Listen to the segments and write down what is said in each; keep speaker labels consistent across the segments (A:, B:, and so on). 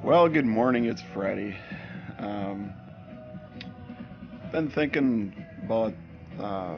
A: Well, good morning. It's Friday. Um, been thinking about uh,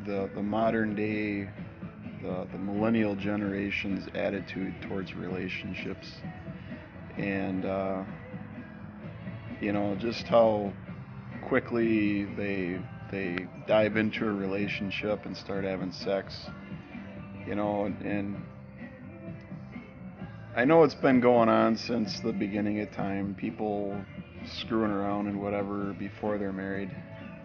A: the modern day, the millennial generation's attitude towards relationships, and just how quickly they dive into a relationship and start having sex. And I know it's been going on since the beginning of time. People screwing around and whatever before they're married.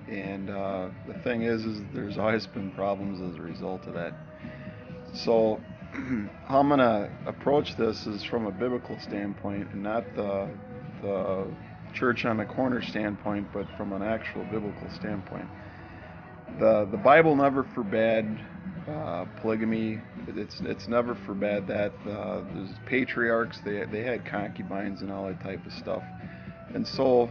A: And the thing is there's always been problems as a result of that. So how I'm gonna approach this is from a biblical standpoint, and not the church on the corner standpoint, but from an actual biblical standpoint. The Bible never forbade polygamy. It's never forbade that. There's patriarchs. They had concubines and all that type of stuff. And so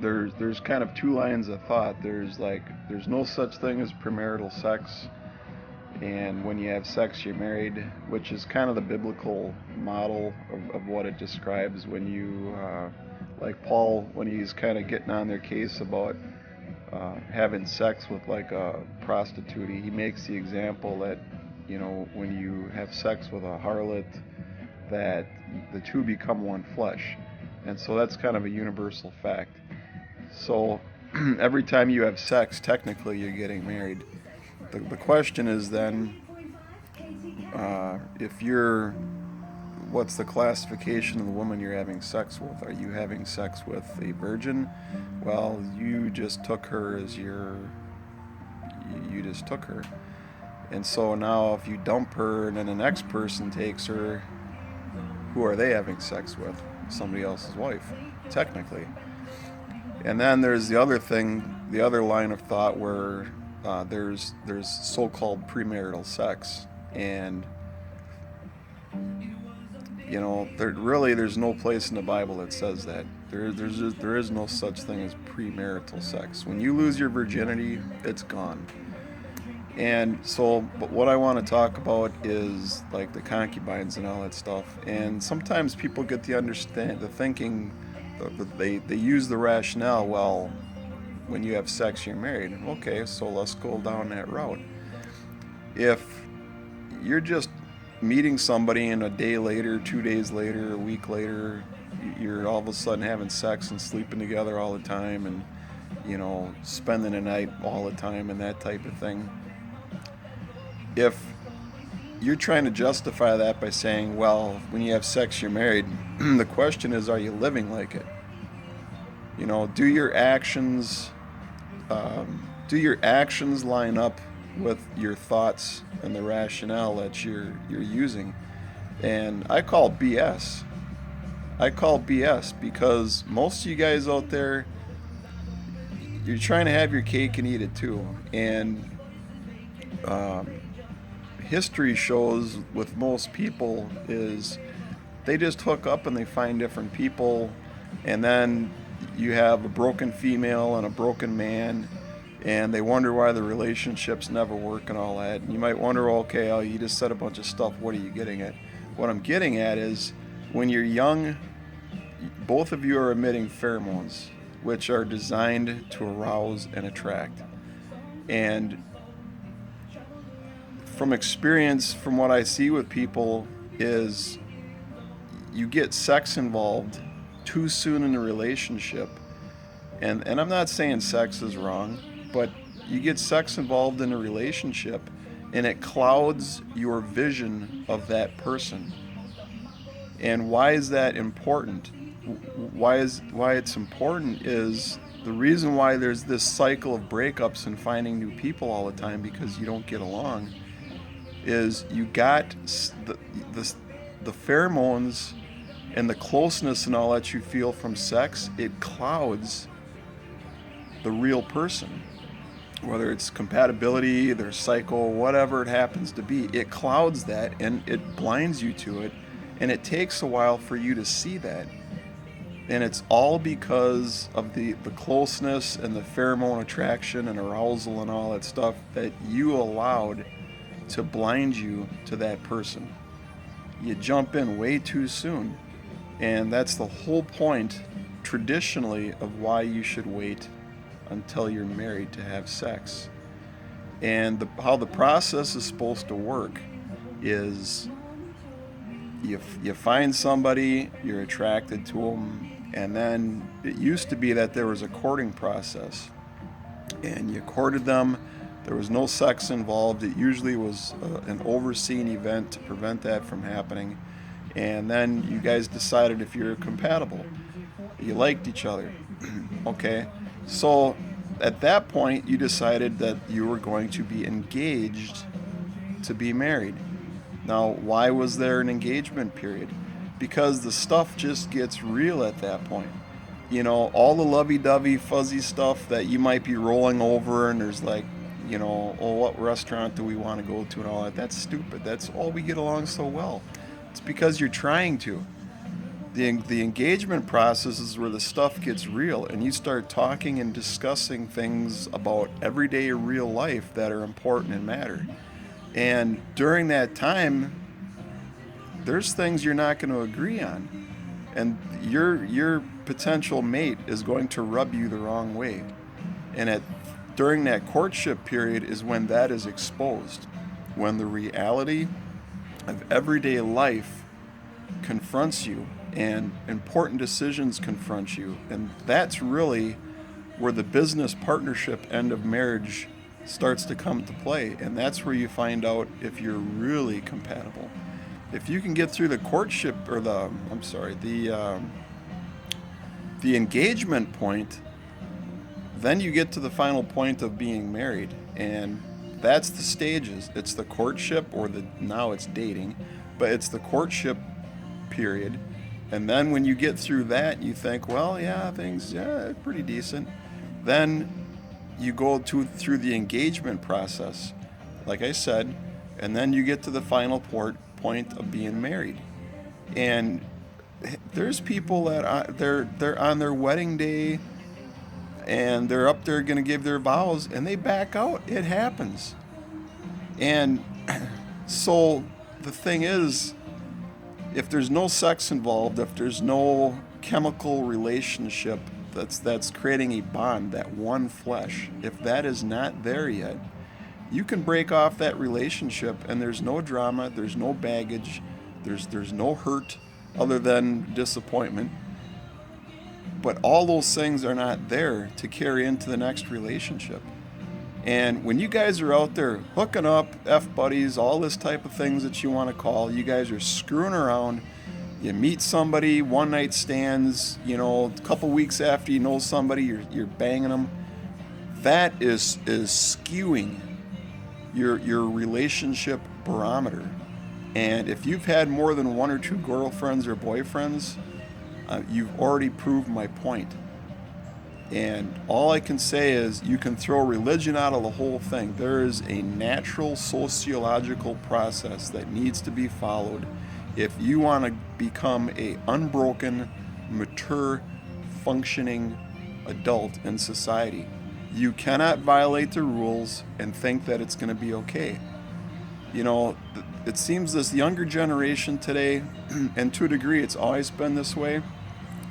A: there's kind of two lines of thought. There's no such thing as premarital sex, and when you have sex you're married, which is kind of the biblical model of what it describes. When you like Paul, when he's kind of getting on their case about having sex with like a prostitute, he makes the example that when you have sex with a harlot, that the two become one flesh. And so that's kind of a universal fact. So every time you have sex, technically you're getting married. The question is then, if you're, what's the classification of the woman you're having sex with? Are you having sex with a virgin? Well, you just took her as you just took her. And so now if you dump her and then the next person takes her, who are they having sex with? Somebody else's wife, technically. And then there's the other thing, the other line of thought where there's so-called premarital sex, and there's no place in the Bible that says that. There is no such thing as premarital sex. When you lose your virginity, it's gone. And so, but what I want to talk about is like the concubines and all that stuff. And sometimes people get the thinking, they use the rationale. Well, when you have sex, you're married. Okay, so let's go down that route. If you're just meeting somebody and a day later, 2 days later, a week later, you're all of a sudden having sex and sleeping together all the time, and spending the night all the time and that type of thing. If you're trying to justify that by saying, well, when you have sex, you're married, the question is, are you living like it? Do your actions line up with your thoughts and the rationale that you're using? And I call BS. I call BS because most of you guys out there, you're trying to have your cake and eat it too. And history shows with most people is they just hook up and they find different people, and then you have a broken female and a broken man, and they wonder why the relationships never work and all that. And you might wonder, okay, oh, you just said a bunch of stuff. What are you getting at? What I'm getting at is, when you're young, both of you are emitting pheromones, which are designed to arouse and attract. And from experience, from what I see with people, is you get sex involved too soon in a relationship. And I'm not saying sex is wrong, but you get sex involved in a relationship and it clouds your vision of that person. And why is that important? Why it's important is the reason why there's this cycle of breakups and finding new people all the time, because you don't get along, is you got the pheromones and the closeness and all that you feel from sex. It clouds the real person, whether it's compatibility, their cycle, whatever it happens to be. It clouds that and it blinds you to it, and it takes a while for you to see that. And it's all because of the closeness and the pheromone attraction and arousal and all that stuff that you allowed to blind you to that person. You jump in way too soon. And that's the whole point, traditionally, of why you should wait until you're married to have sex. And how the process is supposed to work is you find somebody, you're attracted to them, and then it used to be that there was a courting process. And you courted them, there was no sex involved. It usually was an overseen event to prevent that from happening. And then you guys decided if you're compatible, you liked each other. Okay, so at that point, you decided that you were going to be engaged to be married. Now, why was there an engagement period? Because the stuff just gets real at that point. All the lovey-dovey, fuzzy stuff that you might be rolling over, and there's like, oh, what restaurant do we want to go to and all that. That's stupid. That's all we get along so well. It's because you're trying to. The engagement process is where the stuff gets real, and you start talking and discussing things about everyday real life that are important and matter. And during that time, there's things you're not going to agree on, and your potential mate is going to rub you the wrong way. And during that courtship period is when that is exposed, when the reality of everyday life confronts you and important decisions confront you. And that's really where the business partnership end of marriage starts to come to play. And that's where you find out if you're really compatible. If you can get through the courtship, or the engagement point, then you get to the final point of being married. And that's the stages. It's the courtship, or now it's dating, but it's the courtship period. And then when you get through that, you think, well, yeah, things, pretty decent. Then you go through the engagement process, like I said, and then you get to the final point of being married. And there's people that they're on their wedding day, and they're up there going to give their vows, and they back out. It happens. And so the thing is, if there's no sex involved, if there's no chemical relationship that's creating a bond, that one flesh, if that is not there yet, you can break off that relationship, and there's no drama, there's no baggage, there's no hurt other than disappointment. But all those things are not there to carry into the next relationship. And when you guys are out there hooking up, F-buddies, all this type of things that you want to call, you guys are screwing around. You meet somebody, one night stands, a couple weeks after you know somebody, you're banging them. That is skewing your relationship barometer. And if you've had more than one or two girlfriends or boyfriends, you've already proved my point. And all I can say is you can throw religion out of the whole thing. There is a natural sociological process that needs to be followed if you want to become a unbroken, mature, functioning adult in society. You cannot violate the rules and think that it's going to be okay. It seems this younger generation today, and to a degree it's always been this way,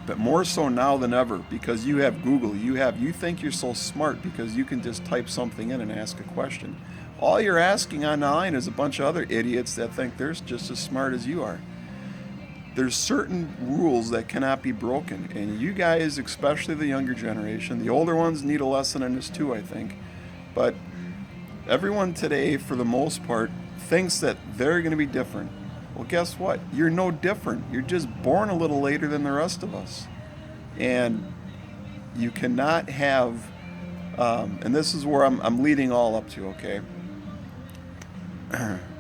A: but more so now than ever, because you have Google, you think you're so smart because you can just type something in and ask a question. All you're asking online is a bunch of other idiots that think they're just as smart as you are. There's certain rules that cannot be broken, and you guys, especially the younger generation, the older ones need a lesson in this too, I think. But everyone today, for the most part, thinks that they're going to be different. Well, guess what? You're no different. You're just born a little later than the rest of us. And you cannot have, and this is where I'm leading all up to, okay?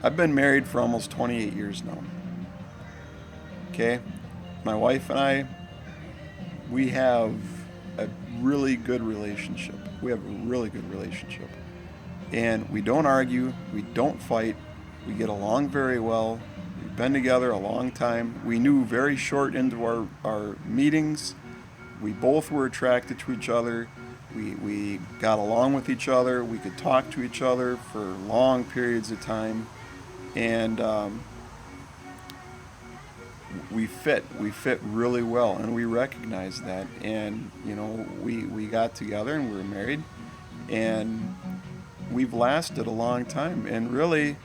A: I've been married for almost 28 years now. Okay? My wife and I, we have a really good relationship. We have a really good relationship. And we don't argue, we don't fight, we get along very well. We've been together a long time. We knew very short into our meetings. We both were attracted to each other. We got along with each other. We could talk to each other for long periods of time. And we fit really well, and we recognize that. And we got together and we were married, and we've lasted a long time. And really,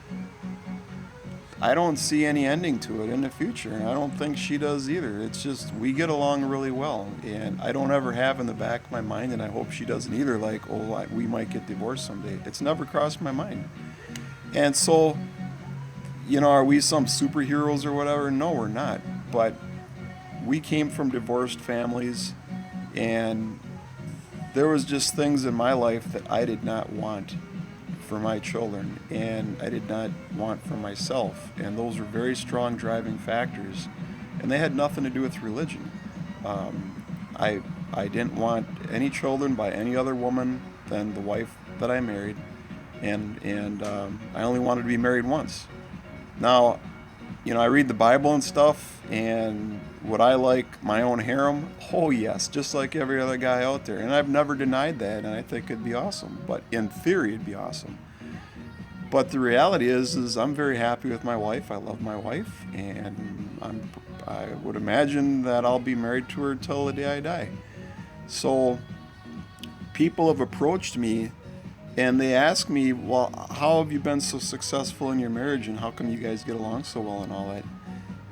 A: I don't see any ending to it in the future, and I don't think she does either. It's just we get along really well, and I don't ever have in the back of my mind, and I hope she doesn't either, like, oh, we might get divorced someday. It's never crossed my mind. And so, are we some superheroes or whatever? No, we're not. But we came from divorced families, and there was just things in my life that I did not want for my children, and I did not want for myself. And those were very strong driving factors, and they had nothing to do with religion. I didn't want any children by any other woman than the wife that I married, and I only wanted to be married once. Now, I read the Bible and stuff, and would I like my own harem? Oh yes, just like every other guy out there. And I've never denied that, and I think it'd be awesome. But in theory, it'd be awesome. But the reality is I'm very happy with my wife. I love my wife, and I would imagine that I'll be married to her till the day I die. So people have approached me, and they ask me, well, how have you been so successful in your marriage, and how come you guys get along so well and all that?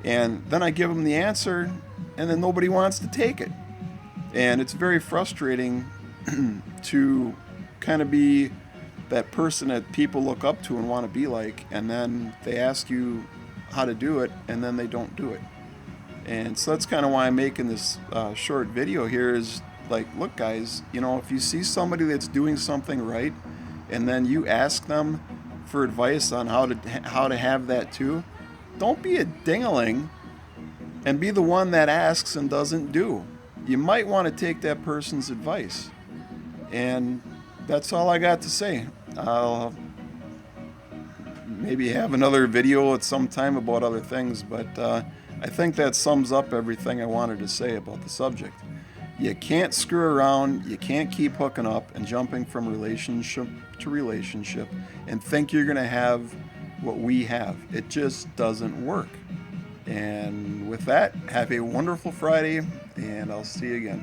A: And then I give them the answer, and then nobody wants to take it. And it's very frustrating to kind of be that person that people look up to and want to be like, and then they ask you how to do it, and then they don't do it. And so that's kind of why I'm making this short video here, is like, look guys, if you see somebody that's doing something right, and then you ask them for advice on how to have that too, don't be a ding-a-ling and be the one that asks and doesn't do. You might want to take that person's advice. And that's all I got to say. I'll maybe have another video at some time about other things, but I think that sums up everything I wanted to say about the subject. You can't screw around, you can't keep hooking up and jumping from relationship to relationship and think you're going to have what we have. It just doesn't work. And with that, have a wonderful Friday, and I'll see you again.